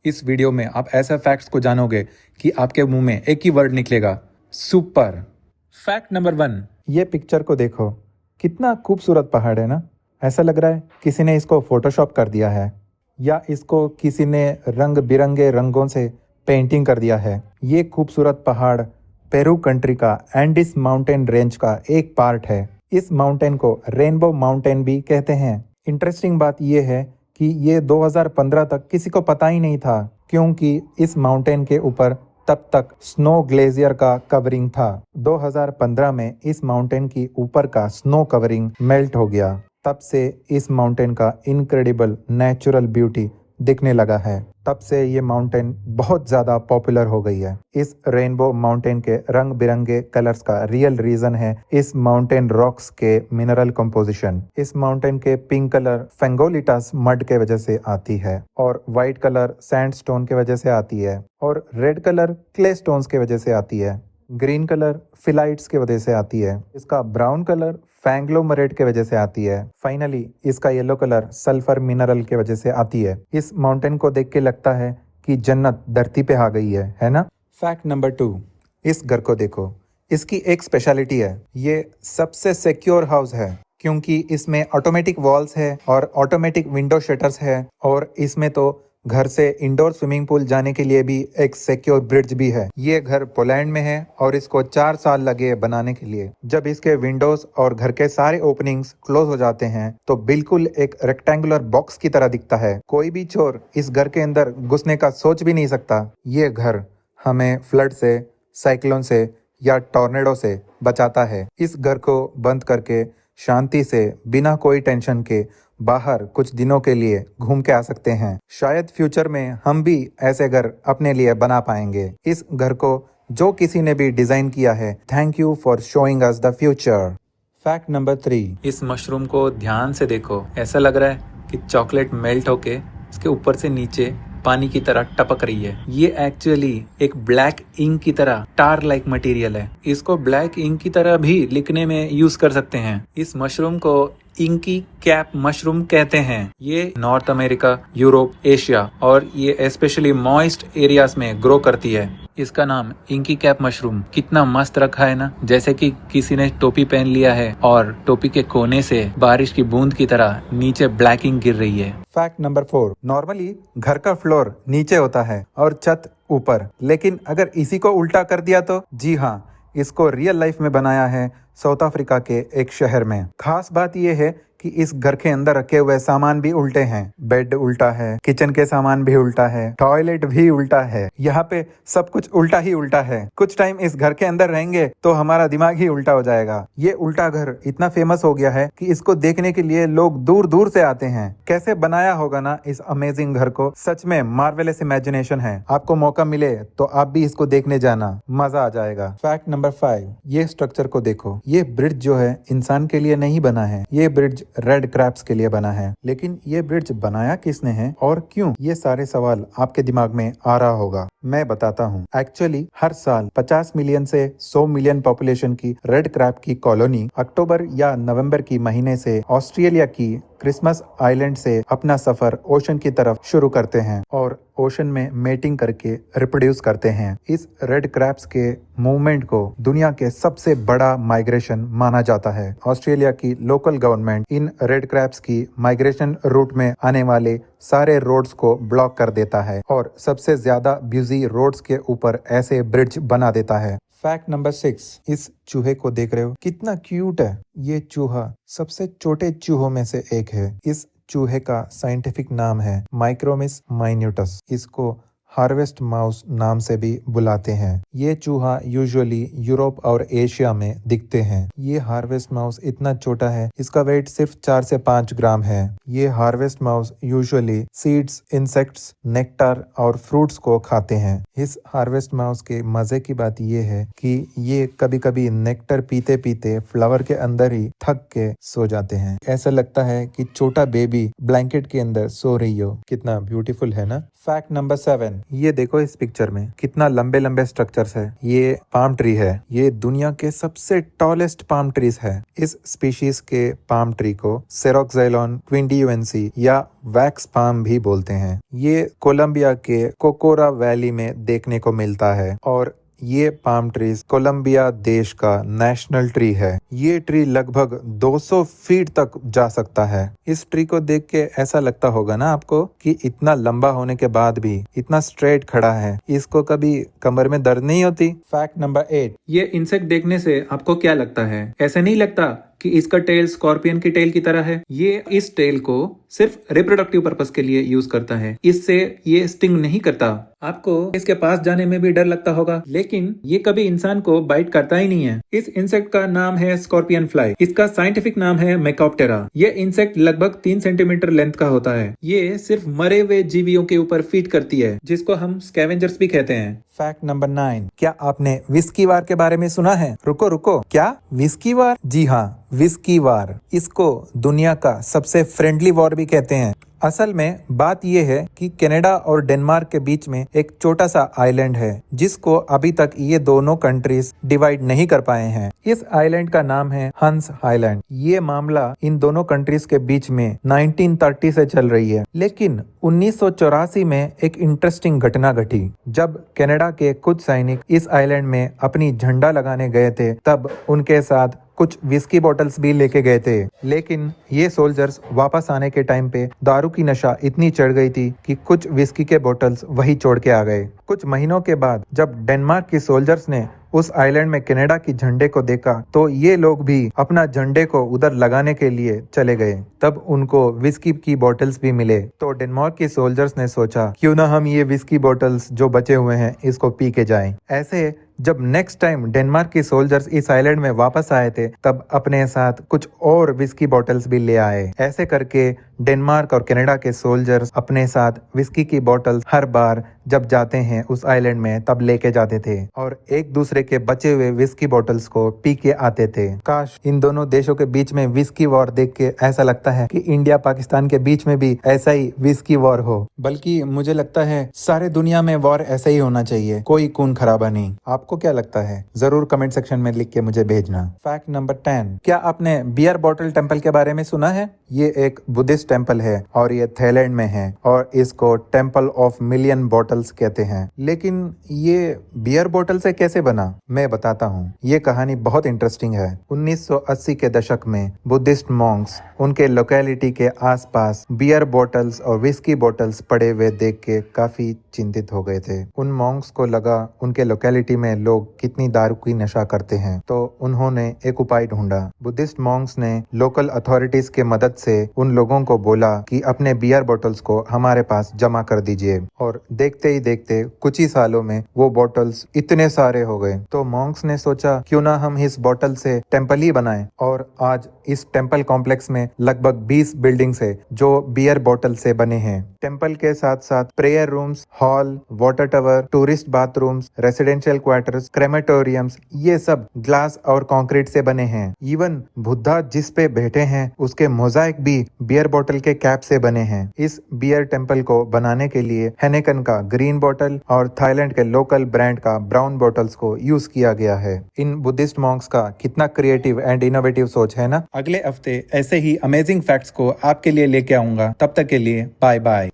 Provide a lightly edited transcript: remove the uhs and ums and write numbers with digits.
इस वीडियो में आप ऐसा फैक्ट्स को जानोगे कि आपके मुंह में एक ही वर्ड निकलेगा, सुपर। Fact number 1। ये पिक्चर को देखो, कितना खूबसूरत पहाड़ है ना। ऐसा लग रहा है किसी ने इसको फोटोशॉप कर दिया है या इसको किसी ने रंग बिरंगे रंगों से पेंटिंग कर दिया है। ये खूबसूरत पहाड़ पेरू कंट्री का एंडीज माउंटेन रेंज का एक पार्ट है। इस माउंटेन को रेनबो माउंटेन भी कहते हैं। इंटरेस्टिंग बात यह है कि ये 2015 तक किसी को पता ही नहीं था, क्योंकि इस माउंटेन के ऊपर तब तक स्नो ग्लेशियर का कवरिंग था। 2015 में इस माउंटेन की ऊपर का स्नो कवरिंग मेल्ट हो गया। तब से इस माउंटेन का इनक्रेडिबल नेचुरल ब्यूटी दिखने लगा है। तब से ये माउंटेन बहुत ज़्यादा पॉपुलर हो गई है। इस रेनबो माउंटेन के रंग बिरंगे कलर्स का रियल रीज़न है इस माउंटेन रॉक्स के मिनरल कंपोजिशन। इस माउंटेन के पिंक कलर फेंगोलिटास मड के वजह से आती है, और वाइट कलर सैंडस्टोन के वजह से आती है, और रेड कलर क्ले स्टोन्स के वजह से आती है। ग्रीन कलर फिलाइट्स की वजह से आती है। इसका ब्राउन कलर फैंग्लोमरेट के वजह से आती है। फाइनली इसका येलो कलर सल्फर मिनरल के वजह से आती है। इस माउंटेन को देख के लगता है कि जन्नत धरती पे आ गई है ना। Fact number 2। इस घर को देखो, इसकी एक स्पेशलिटी है, ये सबसे सिक्योर हाउस है, क्योंकि इसमें ऑटोमेटिक वॉल्स है और ऑटोमेटिक विंडो शटर्स है, और इसमें तो घर से इंडोर स्विमिंग पूल जाने के लिए भी एक सिक्योर ब्रिज भी है। ये घर पोलैंड में है और इसको 4 साल लगे बनाने के लिए। जब इसके विंडोज और घर के सारे ओपनिंग्स क्लोज हो जाते हैं तो बिल्कुल एक रेक्टेंगुलर बॉक्स की तरह दिखता है। कोई भी चोर इस घर के अंदर घुसने का सोच भी नहीं सकता। ये घर हमें फ्लड से, साइक्लोन से या टॉर्नेडो से बचाता है। इस घर को बंद करके शांति से बिना कोई टेंशन के बाहर कुछ दिनों के लिए घूम के आ सकते हैं। शायद फ्यूचर में हम भी ऐसे घर अपने लिए बना पाएंगे। इस घर को जो किसी ने भी डिजाइन किया है, thank you for showing us the future. Fact number 3। इस मशरूम को ध्यान से देखो, ऐसा लग रहा है कि चॉकलेट मेल्ट होके इसके ऊपर से नीचे पानी की तरह टपक रही है। ये एक्चुअली एक ब्लैक इंक की तरह टार लाइक मटेरियल है। इसको ब्लैक इंक की तरह भी लिखने में यूज कर सकते हैं। इस मशरूम को इंकी कैप मशरूम कहते हैं। ये नॉर्थ अमेरिका, यूरोप, एशिया और ये स्पेशली मॉइस्ट एरियाज में ग्रो करती है। इसका नाम इंकी कैप मशरूम कितना मस्त रखा है ना, जैसे कि किसी ने टोपी पहन लिया है और टोपी के कोने से बारिश की बूंद की तरह नीचे ब्लैक इंक गिर रही है। Fact number 4। नॉर्मली घर का फ्लोर नीचे होता है और छत ऊपर, लेकिन अगर इसी को उल्टा कर दिया तो जी हाँ, इसको रियल लाइफ में बनाया है साउथ अफ्रीका के एक शहर में। खास बात यह है कि इस घर के अंदर रखे हुए सामान भी उल्टे हैं। बेड उल्टा है, किचन के सामान भी उल्टा है, टॉयलेट भी उल्टा है। यहाँ पे सब कुछ उल्टा ही उल्टा है। कुछ टाइम इस घर के अंदर रहेंगे तो हमारा दिमाग ही उल्टा हो जाएगा। ये उल्टा घर इतना फेमस हो गया है कि इसको देखने के लिए लोग दूर दूर से आते हैं। कैसे बनाया होगा ना इस अमेजिंग घर को, सच में मार्वेलस इमेजिनेशन है। आपको मौका मिले तो आप भी इसको देखने जाना, मजा आ जाएगा। Fact number 5। ये स्ट्रक्चर को देखो, ये ब्रिज जो है इंसान के लिए नहीं बना है। ये ब्रिज रेड क्रैब्स के लिए बना है। लेकिन ये ब्रिज बनाया किसने है और क्यों, ये सारे सवाल आपके दिमाग में आ रहा होगा। मैं बताता हूँ। एक्चुअली हर साल 50 मिलियन से 100 मिलियन पॉपुलेशन की रेड क्रैब की कॉलोनी अक्टूबर या नवंबर की महीने से ऑस्ट्रेलिया की क्रिसमस आइलैंड से अपना सफर ओशन की तरफ शुरू करते हैं और ओशन में मेटिंग करके रिप्रोड्यूस करते हैं। इस रेड क्रैब्स के मूवमेंट को दुनिया के सबसे बड़ा माइग्रेशन माना जाता है। ऑस्ट्रेलिया की local government in red crabs की माइग्रेशन रूट में आने वाले सारे रोड्स को ब्लॉक कर देता है और सबसे ज्यादा बिजी रोड्स के ऊपर ऐसे ब्रिज बना देता है। Fact number 6। इस चूहे को देख रहे हो, कितना क्यूट है। ये चूहा सबसे छोटे चूहों में से एक है। इस चूहे का साइंटिफिक नाम है माइक्रोमिस माइन्यूटस। इसको हार्वेस्ट माउस नाम से भी बुलाते हैं। ये चूहा यूजुअली यूरोप और एशिया में दिखते हैं। ये हार्वेस्ट माउस इतना छोटा है, इसका वेट सिर्फ 4 से 5 ग्राम है। ये harvest mouse usually seeds, insects, nectar और फ्रूट्स को खाते हैं। इस हार्वेस्ट माउस के मजे की बात ये है कि ये कभी कभी नेक्टर पीते पीते फ्लावर के अंदर ही थक के सो जाते हैं। ऐसा लगता है कि छोटा बेबी ब्लैंकेट के अंदर सो रही हो। कितना ब्यूटीफुल है ना। फैक्ट नंबर 7, ये देखो इस पिक्चर में कितना लंबे लंबे स्ट्रक्चर्स है। ये पाम ट्री है। ये दुनिया के सबसे टॉलेस्ट पाम ट्रीज है। इस स्पीशीज के पाम ट्री को सेरोक्साइलॉन क्विंडियुएंसी या वैक्स पाम भी बोलते हैं। ये कोलंबिया के कोकोरा वैली में देखने को मिलता है और ये पाम ट्रीज कोलंबिया देश का नेशनल ट्री है। ये ट्री लगभग 200 फीट तक जा सकता है। इस ट्री को देख के ऐसा लगता होगा ना आपको कि इतना लंबा होने के बाद भी इतना स्ट्रेट खड़ा है। इसको कभी कमर में दर्द नहीं होती। फैक्ट नंबर 8, ये इंसेक्ट देखने से आपको क्या लगता है? ऐसा नहीं लगता कि इसका टेल स्कॉर्पियन की टेल की तरह है? ये इस टेल को सिर्फ रिप्रोडक्टिव पर्पस के लिए यूज करता है। इससे ये स्टिंग नहीं करता। आपको इसके पास जाने में भी डर लगता होगा, लेकिन ये कभी इंसान को बाइट करता ही नहीं है। इस इंसेक्ट का नाम है स्कॉर्पियन फ्लाई। इसका साइंटिफिक नाम है मेकॉप्टेरा। ये इंसेक्ट लगभग 3 सेंटीमीटर लेंथ का होता है। ये सिर्फ मरे हुए जीवियों के ऊपर फीड करती है, जिसको हम स्कैवेंजर्स भी कहते हैं। फैक्ट नंबर 9, क्या आपने विस्की वार के बारे में सुना है? रुको रुको, क्या विस्की वार? जी हाँ, विस्की वार। इसको दुनिया का सबसे फ्रेंडली वॉर भी कहते हैं। असल में बात यह है कि कनाडा और डेनमार्क के बीच में एक छोटा सा आइलैंड है जिसको अभी तक ये दोनों कंट्रीज डिवाइड नहीं कर पाए हैं। इस आइलैंड का नाम है हंस आइलैंड। ये मामला इन दोनों कंट्रीज के बीच में 1930 से चल रही है, लेकिन 1984 में एक इंटरेस्टिंग घटना घटी। जब कनाडा के कुछ सैनिक इस आइलैंड में अपनी झंडा लगाने गए थे, तब उनके साथ कुछ विस्की बॉटल्स भी लेके गए थे। लेकिन ये सोल्जर्स वापस आने के टाइम पे दारू की नशा इतनी चढ़ गई थी कि कुछ विस्की के बॉटल्स वही छोड़ के आ गए। कुछ महीनों के बाद जब डेनमार्क की सोल्जर्स ने उस आइलैंड में कनाडा की झंडे को देखा, तो ये लोग भी अपना झंडे को उधर लगाने के लिए चले गए। तब उनको विस्की की बॉटल्स भी मिले। तो डेनमार्क की सोल्जर्स ने सोचा, क्यों ना हम ये विस्की बॉटल्स जो बचे हुए हैं इसको पी के जाएं। ऐसे जब नेक्स्ट टाइम डेनमार्क की सोल्जर्स इस आइलैंड में वापस आए थे, तब अपने साथ कुछ और विस्की बॉटल्स भी ले आए। ऐसे करके डेनमार्क और कनाडा के सोल्जर्स अपने साथ विस्की की बॉटल्स हर बार जब जाते हैं उस आइलैंड में तब लेके जाते थे और एक दूसरे के बचे हुए विस्की बॉटल्स को पी के आते थे। काश इन दोनों देशों के बीच में विस्की वॉर देख के ऐसा लगता है कि इंडिया पाकिस्तान के बीच में भी ऐसा ही विस्की वॉर हो। बल्कि मुझे लगता है सारे दुनिया में वॉर ऐसा ही होना चाहिए, कोई खून खराबा नहीं। आपको क्या लगता है? जरूर कमेंट सेक्शन में लिख के मुझे भेजना। फैक्ट नंबर 10, क्या आपने बियर बॉटल टेम्पल के बारे में सुना है? ये एक बुद्धिस्ट टेम्पल है और ये थाईलैंड में है और इसको टेम्पल ऑफ मिलियन बॉटल्स कहते हैं। लेकिन ये बियर बॉटल से कैसे बना, मैं बताता हूँ। ये कहानी बहुत इंटरेस्टिंग है। 1980 के दशक में बुद्धिस्ट मॉन्क्स उनके लोकेलिटी के आसपास बियर बॉटल्स और विस्की बॉटल्स पड़े हुए देख के काफी चिंतित हो गए थे। उन मॉन्क्स को लगा उनके लोकेलिटी में लोग कितनी दारू की नशा करते हैं, तो उन्होंने एक उपाय ढूंढा। बुद्धिस्ट मॉन्क्स ने लोकल अथॉरिटीज के मदद से उन लोगों को बोला कि अपने बियर बॉटल्स को हमारे पास जमा कर दीजिए, और देखते ही देखते कुछ ही सालों में वो बॉटल्स इतने सारे हो गए। तो मॉन्क्स ने सोचा, क्यों ना हम इस बॉटल से टेम्पल ही बनाएं, और आज इस टेम्पल कॉम्प्लेक्स में लगभग 20 बिल्डिंग्स है जो बियर बॉटल से बने हैं। टेम्पल के साथ साथ prayer rooms, hall, water tower, tourist bathrooms, residential quarters, crematoriums, ये सब ग्लास और कंक्रीट से बने हैं। इवन बुद्धा जिस पे बैठे हैं उसके मोजाइक भी बियर बॉटल के कैप से बने हैं। इस बियर टेम्पल को बनाने के लिए हेनेकन का ग्रीन बॉटल और थाईलैंड के लोकल ब्रांड का ब्राउन बॉटल्स को यूज किया गया है। इन बुद्धिस्ट मॉन्क्स का कितना क्रिएटिव एंड इनोवेटिव सोच है ना। अगले हफ्ते ऐसे ही अमेजिंग फैक्ट्स को आपके लिए लेके आऊंगा। तब तक के लिए बाय बाय।